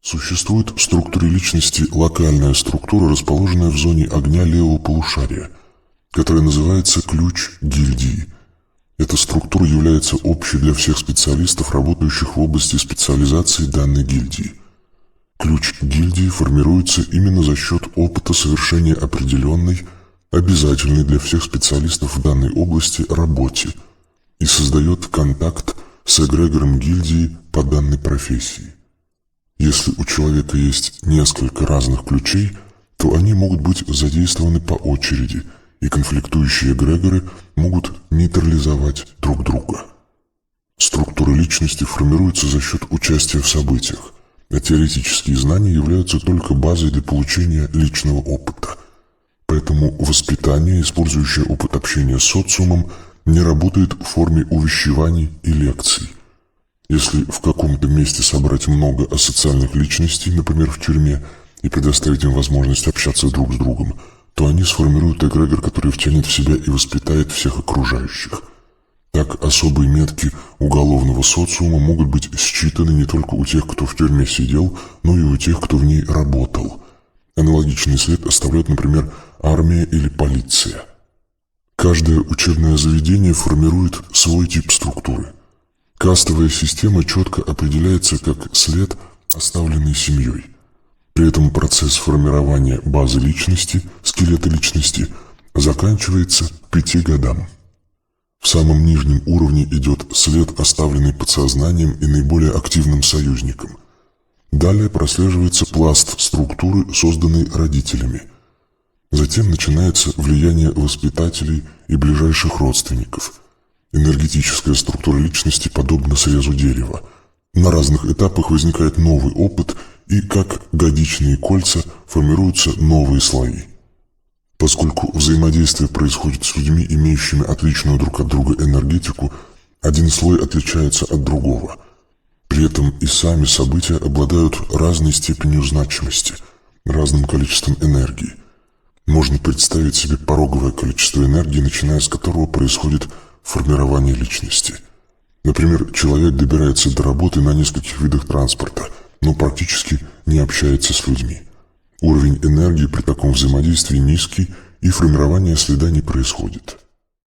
Существует в структуре личности локальная структура, расположенная в зоне огня левого полушария, которая называется ключ гильдии. Эта структура является общей для всех специалистов, работающих в области специализации данной гильдии. Ключ гильдии формируется именно за счет опыта совершения определенной, обязательной для всех специалистов в данной области работе и создает контакт с эгрегором гильдии по данной профессии. Если у человека есть несколько разных ключей, то они могут быть задействованы по очереди, и конфликтующие эгрегоры могут нейтрализовать друг друга. Структура личности формируется за счет участия в событиях, а теоретические знания являются только базой для получения личного опыта. Поэтому воспитание, использующее опыт общения с социумом, не работает в форме увещеваний и лекций. Если в каком-то месте собрать много асоциальных личностей, например, в тюрьме, и предоставить им возможность общаться друг с другом, то они сформируют эгрегор, который втянет в себя и воспитает всех окружающих. Так особые метки уголовного социума могут быть считаны не только у тех, кто в тюрьме сидел, но и у тех, кто в ней работал. Аналогичный след оставляют, например, армия или полиция. Каждое учебное заведение формирует свой тип структуры. Кастовая система четко определяется как след, оставленный семьей. При этом процесс формирования базы личности, скелета личности, заканчивается к 5 годам. В самом нижнем уровне идет след, оставленный подсознанием и наиболее активным союзником. Далее прослеживается пласт структуры, созданный родителями. Затем начинается влияние воспитателей и ближайших родственников. Энергетическая структура личности подобна срезу дерева. На разных этапах возникает новый опыт, и как годичные кольца формируются новые слои. Поскольку взаимодействие происходит с людьми, имеющими отличную друг от друга энергетику, один слой отличается от другого. При этом и сами события обладают разной степенью значимости, разным количеством энергии. Можно представить себе пороговое количество энергии, начиная с которого происходит формирование личности. Например, человек добирается до работы на нескольких видах транспорта, но практически не общается с людьми. Уровень энергии при таком взаимодействии низкий, и формирование следа не происходит.